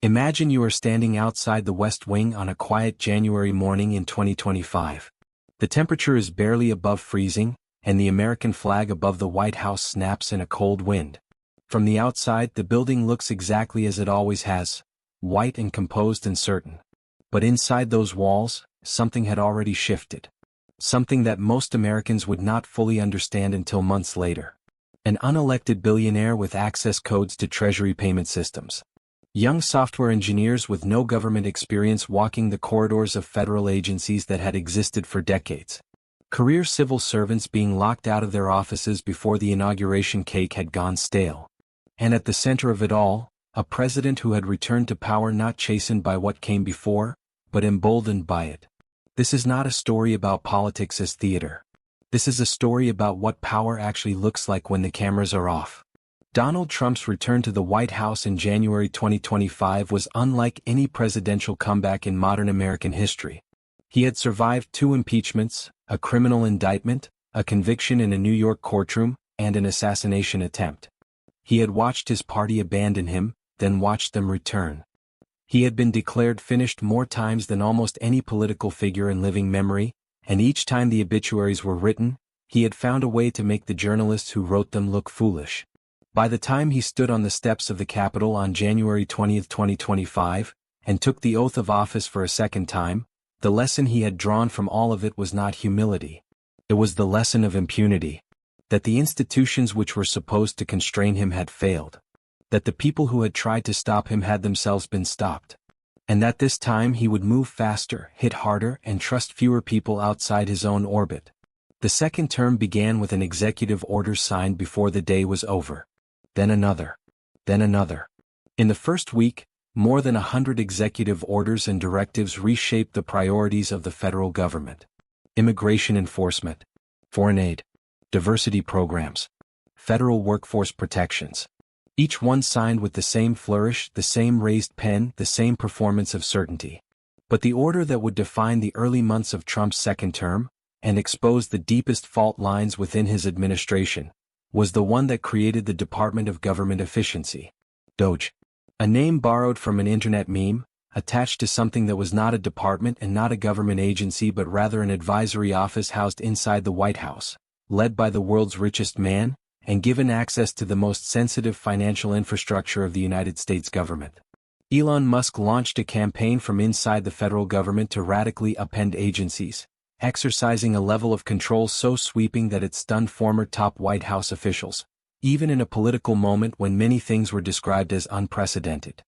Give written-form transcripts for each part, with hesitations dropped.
Imagine you are standing outside the West Wing on a quiet January morning in 2025. The temperature is barely above freezing, and the American flag above the White House snaps in a cold wind. From the outside, the building looks exactly as it always has, white and composed and certain. But inside those walls, something had already shifted. Something that most Americans would not fully understand until months later. An unelected billionaire with access codes to Treasury payment systems. Young software engineers with no government experience walking the corridors of federal agencies that had existed for decades. Career civil servants being locked out of their offices before the inauguration cake had gone stale. And at the center of it all, a president who had returned to power not chastened by what came before, but emboldened by it. This is not a story about politics as theater. This is a story about what power actually looks like when the cameras are off. Donald Trump's return to the White House in January 2025 was unlike any presidential comeback in modern American history. He had survived 2 impeachments, a criminal indictment, a conviction in a New York courtroom, and an assassination attempt. He had watched his party abandon him, then watched them return. He had been declared finished more times than almost any political figure in living memory, and each time the obituaries were written, he had found a way to make the journalists who wrote them look foolish. By the time he stood on the steps of the Capitol on January 20, 2025, and took the oath of office for a second time, the lesson he had drawn from all of it was not humility. It was the lesson of impunity. That the institutions which were supposed to constrain him had failed. That the people who had tried to stop him had themselves been stopped. And that this time he would move faster, hit harder, and trust fewer people outside his own orbit. The second term began with an executive order signed before the day was over. Then another. Then another. In the first week, more than 100 executive orders and directives reshaped the priorities of the federal government. Immigration enforcement, foreign aid, diversity programs, federal workforce protections. Each one signed with the same flourish, the same raised pen, the same performance of certainty. But the order that would define the early months of Trump's second term, and expose the deepest fault lines within his administration, was the one that created the Department of Government Efficiency. DOGE. A name borrowed from an internet meme, attached to something that was not a department and not a government agency but rather an advisory office housed inside the White House, led by the world's richest man, and given access to the most sensitive financial infrastructure of the United States government. Elon Musk launched a campaign from inside the federal government to radically upend agencies, exercising a level of control so sweeping that it stunned former top White House officials, even in a political moment when many things were described as unprecedented.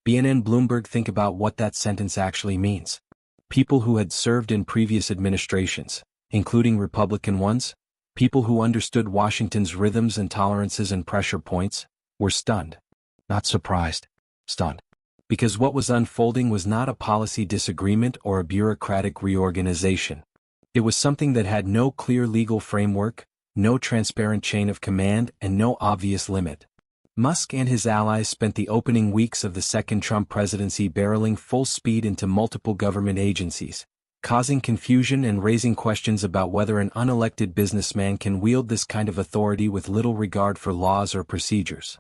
BNN Bloomberg. Think about what that sentence actually means. People who had served in previous administrations, including Republican ones, people who understood Washington's rhythms and tolerances and pressure points, were stunned. Not surprised. Stunned. Because what was unfolding was not a policy disagreement or a bureaucratic reorganization. It was something that had no clear legal framework, no transparent chain of command, and no obvious limit. Musk and his allies spent the opening weeks of the second Trump presidency barreling full speed into multiple government agencies, causing confusion and raising questions about whether an unelected businessman can wield this kind of authority with little regard for laws or procedures.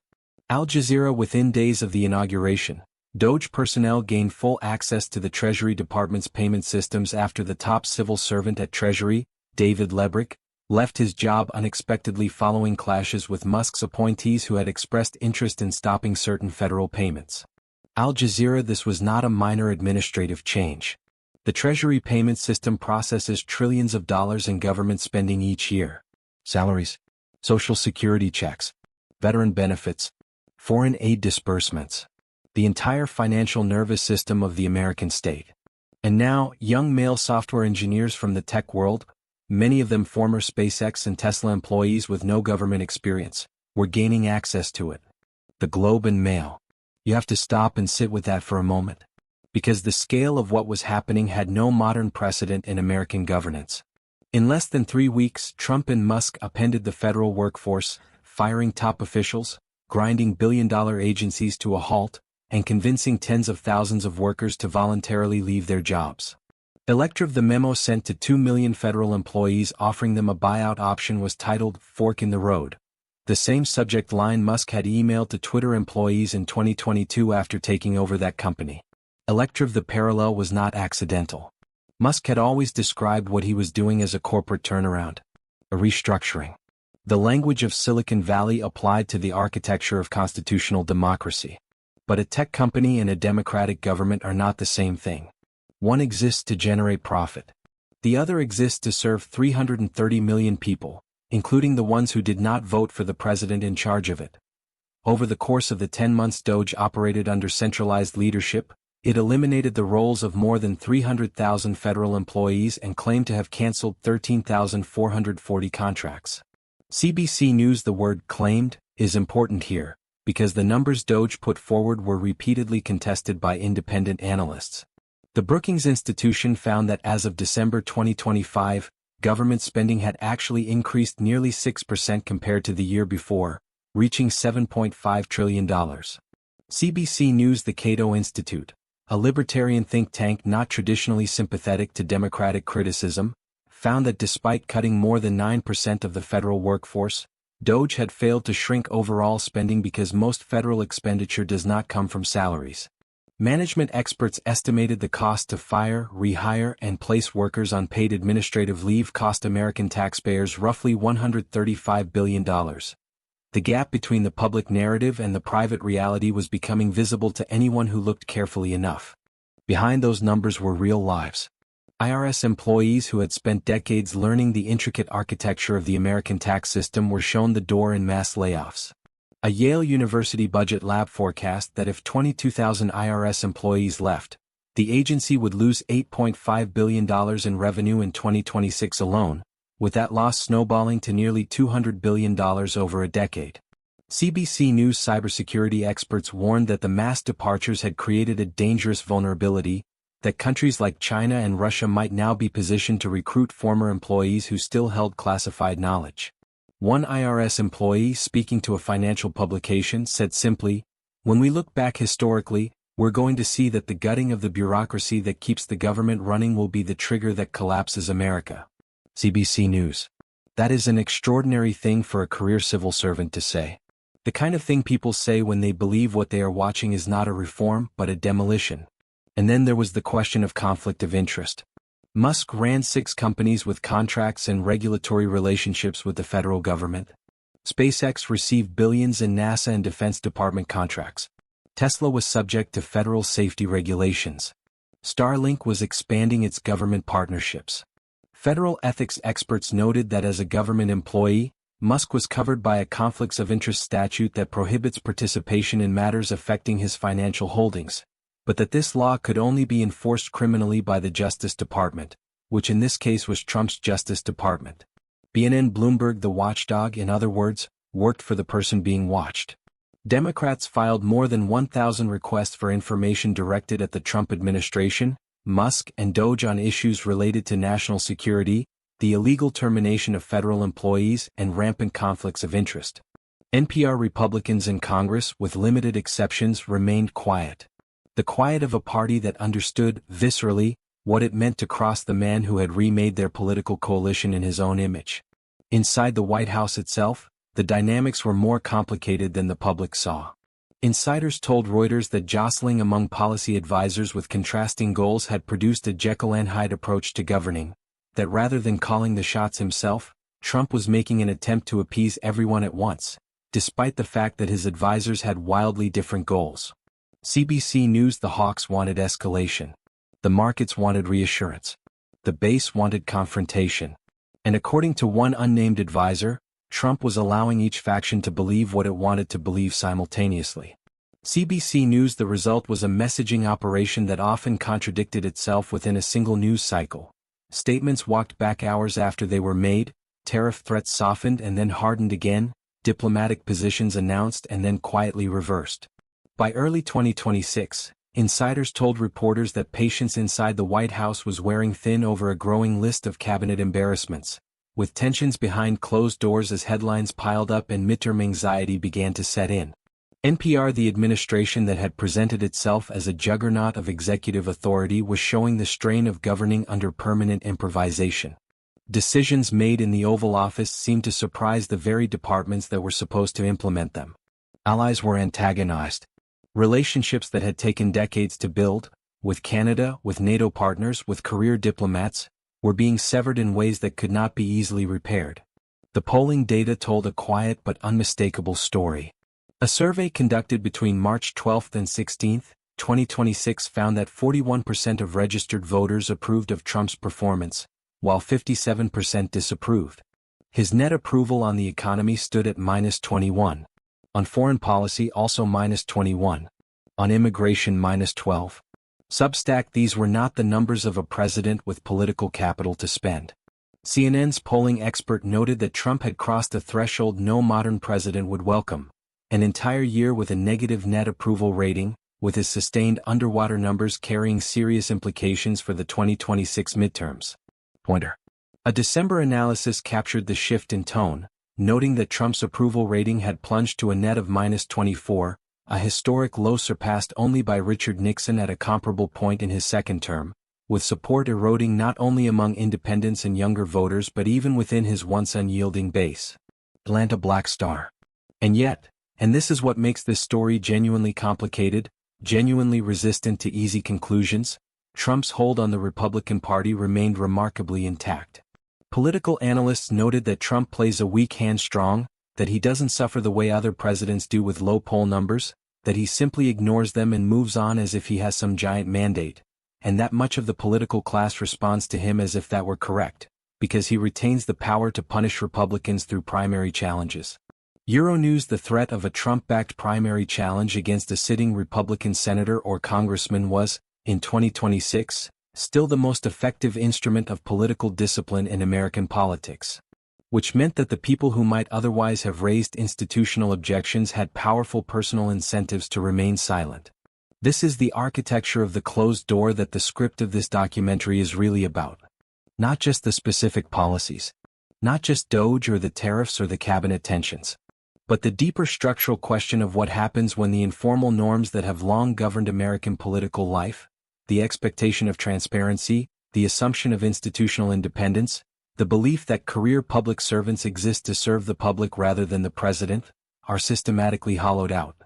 Al Jazeera. Within days of the inauguration, DOGE personnel gained full access to the Treasury Department's payment systems after the top civil servant at Treasury, David Lebrick, left his job unexpectedly following clashes with Musk's appointees who had expressed interest in stopping certain federal payments. Al Jazeera. This was not a minor administrative change. The Treasury payment system processes trillions of dollars in government spending each year. Salaries, Social Security checks, veteran benefits, foreign aid disbursements. The entire financial nervous system of the American state. And now, young male software engineers from the tech world, many of them former SpaceX and Tesla employees with no government experience, were gaining access to it. The Globe and Mail. You have to stop and sit with that for a moment. Because the scale of what was happening had no modern precedent in American governance. In less than 3 weeks, Trump and Musk upended the federal workforce, firing top officials, grinding billion-dollar agencies to a halt, and convincing tens of thousands of workers to voluntarily leave their jobs. Electra. The memo sent to 2 million federal employees offering them a buyout option was titled "Fork in the Road," The same subject line Musk had emailed to Twitter employees in 2022 after taking over that company. Electriv: the parallel was not accidental. Musk had always described what he was doing as a corporate turnaround, a restructuring. The language of Silicon Valley applied to the architecture of constitutional democracy. But a tech company and a democratic government are not the same thing. One exists to generate profit. The other exists to serve 330 million people, including the ones who did not vote for the president in charge of it. Over the course of the 10 months Doge operated under centralized leadership, it eliminated the roles of more than 300,000 federal employees and claimed to have canceled 13,440 contracts. CBC News: the word "claimed" is important here, because the numbers Doge put forward were repeatedly contested by independent analysts. The Brookings Institution found that as of December 2025, government spending had actually increased nearly 6% compared to the year before, reaching $7.5 trillion. CBC News: the Cato Institute, a libertarian think tank not traditionally sympathetic to democratic criticism, found that despite cutting more than 9% of the federal workforce, Doge had failed to shrink overall spending because most federal expenditure does not come from salaries. Management experts estimated the cost to fire, rehire, and place workers on paid administrative leave cost American taxpayers roughly $135 billion. The gap between the public narrative and the private reality was becoming visible to anyone who looked carefully enough. Behind those numbers were real lives. IRS employees who had spent decades learning the intricate architecture of the American tax system were shown the door in mass layoffs. A Yale University budget lab forecast that if 22,000 IRS employees left, the agency would lose $8.5 billion in revenue in 2026 alone, with that loss snowballing to nearly $200 billion over a decade. CBC News: cybersecurity experts warned that the mass departures had created a dangerous vulnerability, that countries like China and Russia might now be positioned to recruit former employees who still held classified knowledge. One IRS employee speaking to a financial publication said simply, "When we look back historically, we're going to see that the gutting of the bureaucracy that keeps the government running will be the trigger that collapses America." CBC News. That is an extraordinary thing for a career civil servant to say. The kind of thing people say when they believe what they are watching is not a reform but a demolition. And then there was the question of conflict of interest. Musk ran 6 companies with contracts and regulatory relationships with the federal government. SpaceX received billions in NASA and Defense Department contracts. Tesla was subject to federal safety regulations. Starlink was expanding its government partnerships. Federal ethics experts noted that as a government employee, Musk was covered by a conflicts of interest statute that prohibits participation in matters affecting his financial holdings, but that this law could only be enforced criminally by the Justice Department, which in this case was Trump's Justice Department. BNN Bloomberg, the watchdog, in other words, worked for the person being watched. Democrats filed more than 1,000 requests for information directed at the Trump administration, Musk, and Doge on issues related to national security, the illegal termination of federal employees, and rampant conflicts of interest. NPR Republicans in Congress, with limited exceptions, remained quiet. The quiet of a party that understood, viscerally, what it meant to cross the man who had remade their political coalition in his own image. Inside the White House itself, the dynamics were more complicated than the public saw. Insiders told Reuters that jostling among policy advisors with contrasting goals had produced a Jekyll and Hyde approach to governing, that rather than calling the shots himself, Trump was making an attempt to appease everyone at once, despite the fact that his advisors had wildly different goals. CBC News: the hawks wanted escalation. The markets wanted reassurance. The base wanted confrontation. And according to one unnamed advisor, Trump was allowing each faction to believe what it wanted to believe simultaneously. CBC News: the result was a messaging operation that often contradicted itself within a single news cycle. Statements walked back hours after they were made, tariff threats softened and then hardened again, diplomatic positions announced and then quietly reversed. By early 2026, insiders told reporters that patience inside the White House was wearing thin over a growing list of cabinet embarrassments, with tensions behind closed doors as headlines piled up and midterm anxiety began to set in. NPR: the administration that had presented itself as a juggernaut of executive authority was showing the strain of governing under permanent improvisation. Decisions made in the Oval Office seemed to surprise the very departments that were supposed to implement them. Allies were antagonized. Relationships that had taken decades to build, with Canada, with NATO partners, with career diplomats, were being severed in ways that could not be easily repaired. The polling data told a quiet but unmistakable story. A survey conducted between March 12 and 16, 2026 found that 41% of registered voters approved of Trump's performance, while 57% disapproved. His net approval on the economy stood at -21. On foreign policy also -21. On immigration -12. Substack: these were not the numbers of a president with political capital to spend. CNN's polling expert noted that Trump had crossed a threshold no modern president would welcome. An entire year with a negative net approval rating, with his sustained underwater numbers carrying serious implications for the 2026 midterms. A December analysis captured the shift in tone, noting that Trump's approval rating had plunged to a net of -24, a historic low surpassed only by Richard Nixon at a comparable point in his second term, with support eroding not only among independents and younger voters but even within his once unyielding base. Atlanta Black Star. And yet, and this is what makes this story genuinely complicated, genuinely resistant to easy conclusions, Trump's hold on the Republican Party remained remarkably intact. Political analysts noted that Trump plays a weak hand strong, that he doesn't suffer the way other presidents do with low poll numbers, that he simply ignores them and moves on as if he has some giant mandate, and that much of the political class responds to him as if that were correct, because he retains the power to punish Republicans through primary challenges. Euronews: the threat of a Trump-backed primary challenge against a sitting Republican senator or congressman was, in 2026, still the most effective instrument of political discipline in American politics. Which meant that the people who might otherwise have raised institutional objections had powerful personal incentives to remain silent. This is the architecture of the closed door that the script of this documentary is really about. Not just the specific policies. Not just DOGE or the tariffs or the cabinet tensions. But the deeper structural question of what happens when the informal norms that have long governed American political life, the expectation of transparency, the assumption of institutional independence, the belief that career public servants exist to serve the public rather than the president, are systematically hollowed out.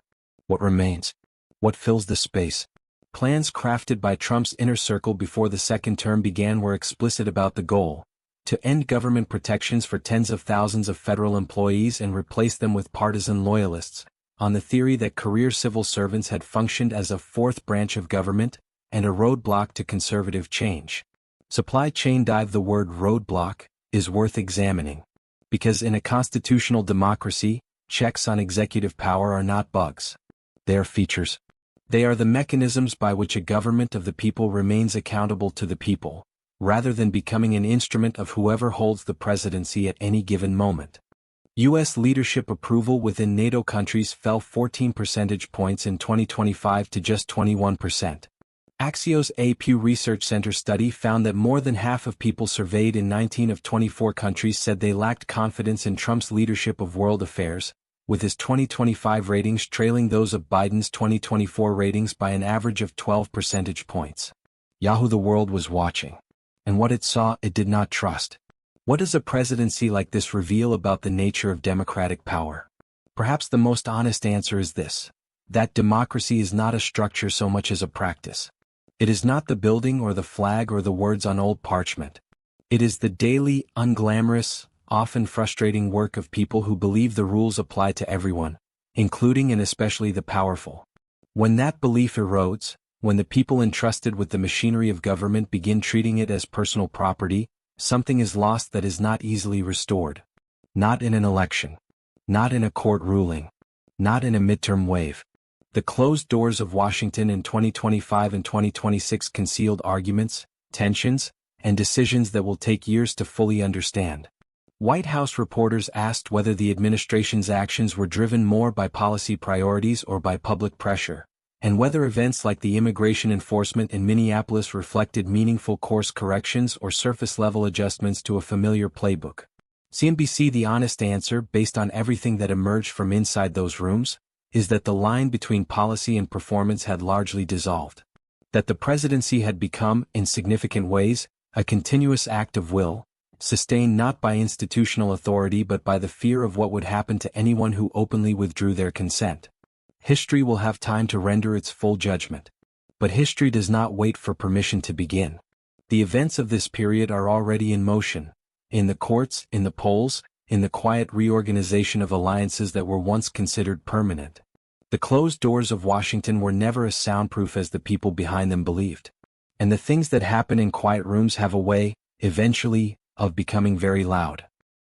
What remains? What fills the space? Plans crafted by Trump's inner circle before the second term began were explicit about the goal: to end government protections for tens of thousands of federal employees and replace them with partisan loyalists, on the theory that career civil servants had functioned as a fourth branch of government, and a roadblock to conservative change. Supply chain dive: the word roadblock is worth examining. Because in a constitutional democracy, checks on executive power are not bugs. They are features. They are the mechanisms by which a government of the people remains accountable to the people, rather than becoming an instrument of whoever holds the presidency at any given moment. U.S. leadership approval within NATO countries fell 14 percentage points in 2025 to just 21%. Axios' A Pew Research Center study found that more than half of people surveyed in 19 of 24 countries said they lacked confidence in Trump's leadership of world affairs, with his 2025 ratings trailing those of Biden's 2024 ratings by an average of 12 percentage points. Yahoo! The world was watching. And what it saw, it did not trust. What does a presidency like this reveal about the nature of democratic power? Perhaps the most honest answer is this: that democracy is not a structure so much as a practice. It is not the building or the flag or the words on old parchment. It is the daily, unglamorous, often frustrating work of people who believe the rules apply to everyone, including and especially the powerful. When that belief erodes, when the people entrusted with the machinery of government begin treating it as personal property, something is lost that is not easily restored. Not in an election. Not in a court ruling. Not in a midterm wave. The closed doors of Washington in 2025 and 2026 concealed arguments, tensions, and decisions that will take years to fully understand. White House reporters asked whether the administration's actions were driven more by policy priorities or by public pressure, and whether events like the immigration enforcement in Minneapolis reflected meaningful course corrections or surface-level adjustments to a familiar playbook. CNBC: the honest answer, based on everything that emerged from inside those rooms, is that the line between policy and performance had largely dissolved. That the presidency had become, in significant ways, a continuous act of will, sustained not by institutional authority but by the fear of what would happen to anyone who openly withdrew their consent. History will have time to render its full judgment. But history does not wait for permission to begin. The events of this period are already in motion, in the courts, in the polls, in the quiet reorganization of alliances that were once considered permanent. The closed doors of Washington were never as soundproof as the people behind them believed. And the things that happen in quiet rooms have a way, eventually, of becoming very loud.